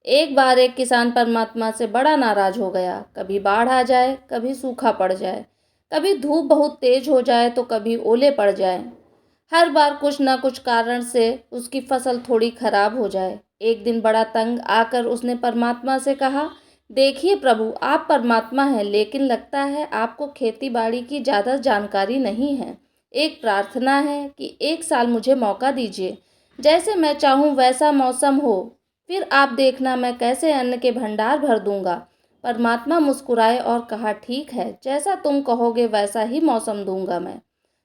एक बार एक किसान परमात्मा से बड़ा नाराज हो गया। कभी बाढ़ आ जाए, कभी सूखा पड़ जाए, कभी धूप बहुत तेज हो जाए तो कभी ओले पड़ जाए। हर बार कुछ न कुछ कारण से उसकी फसल थोड़ी खराब हो जाए। एक दिन बड़ा तंग आकर उसने परमात्मा से कहा, देखिए प्रभु, आप परमात्मा हैं, लेकिन लगता है आपको खेती बाड़ी की ज़्यादा जानकारी नहीं है। एक प्रार्थना है कि एक साल मुझे मौका दीजिए, जैसे मैं चाहूँ वैसा मौसम हो, फिर आप देखना मैं कैसे अन्न के भंडार भर दूंगा। परमात्मा मुस्कुराए और कहा, ठीक है, जैसा तुम कहोगे वैसा ही मौसम दूंगा, मैं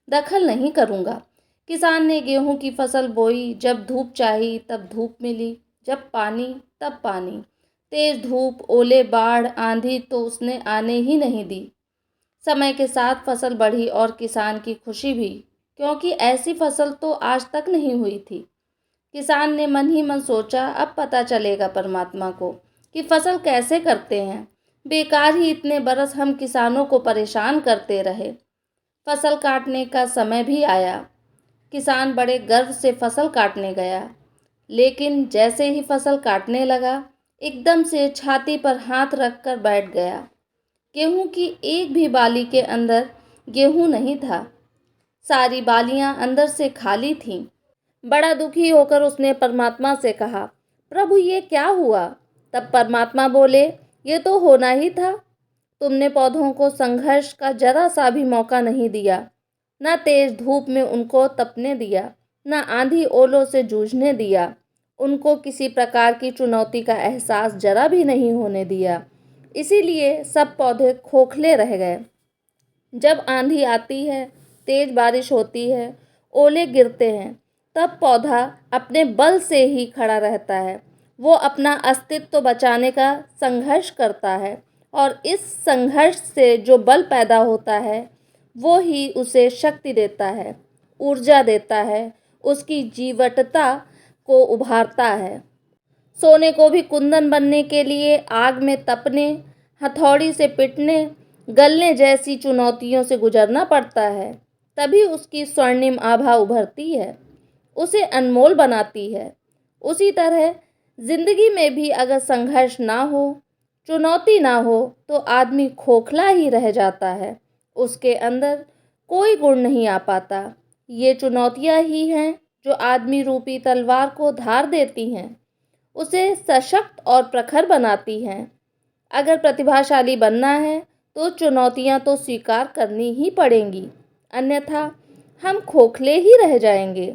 दखल नहीं करूंगा। किसान ने गेहूं की फसल बोई। जब धूप चाहिए तब धूप मिली, जब पानी तब पानी। तेज धूप, ओले, बाढ़, आंधी तो उसने आने ही नहीं दी। समय के साथ फसल बढ़ी और किसान की खुशी भी, क्योंकि ऐसी फसल तो आज तक नहीं हुई थी। किसान ने मन ही मन सोचा, अब पता चलेगा परमात्मा को कि फसल कैसे करते हैं। बेकार ही इतने बरस हम किसानों को परेशान करते रहे। फसल काटने का समय भी आया। किसान बड़े गर्व से फसल काटने गया, लेकिन जैसे ही फसल काटने लगा, एकदम से छाती पर हाथ रखकर बैठ गया। गेहूं की एक भी बाली के अंदर गेहूं नहीं था। सारी बालियां अंदर से खाली थीं। बड़ा दुखी होकर उसने परमात्मा से कहा, प्रभु ये क्या हुआ? तब परमात्मा बोले, ये तो होना ही था। तुमने पौधों को संघर्ष का जरा सा भी मौका नहीं दिया। न तेज धूप में उनको तपने दिया, न आंधी ओलों से जूझने दिया। उनको किसी प्रकार की चुनौती का एहसास जरा भी नहीं होने दिया। इसीलिए सब पौधे खोखले रह गए। जब आंधी आती है, तेज बारिश होती है, ओले गिरते हैं, तब पौधा अपने बल से ही खड़ा रहता है। वो अपना अस्तित्व बचाने का संघर्ष करता है, और इस संघर्ष से जो बल पैदा होता है वो ही उसे शक्ति देता है, ऊर्जा देता है, उसकी जीवटता को उभारता है। सोने को भी कुंदन बनने के लिए आग में तपने, हथौड़ी से पिटने, गलने जैसी चुनौतियों से गुजरना पड़ता है। तभी उसकी स्वर्णिम आभा उभरती है, उसे अनमोल बनाती है। उसी तरह जिंदगी में भी अगर संघर्ष ना हो, चुनौती ना हो, तो आदमी खोखला ही रह जाता है। उसके अंदर कोई गुण नहीं आ पाता। ये चुनौतियां ही हैं जो आदमी रूपी तलवार को धार देती हैं, उसे सशक्त और प्रखर बनाती हैं। अगर प्रतिभाशाली बनना है तो चुनौतियां तो स्वीकार करनी ही पड़ेंगी, अन्यथा हम खोखले ही रह जाएंगे।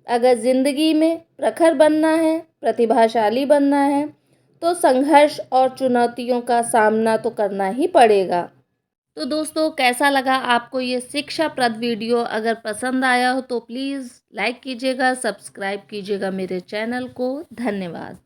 अगर ज़िंदगी में प्रखर बनना है, प्रतिभाशाली बनना है, तो संघर्ष और चुनौतियों का सामना तो करना ही पड़ेगा। तो दोस्तों, कैसा लगा आपको ये शिक्षाप्रद वीडियो? अगर पसंद आया हो तो प्लीज़ लाइक कीजिएगा, सब्सक्राइब कीजिएगा मेरे चैनल को। धन्यवाद।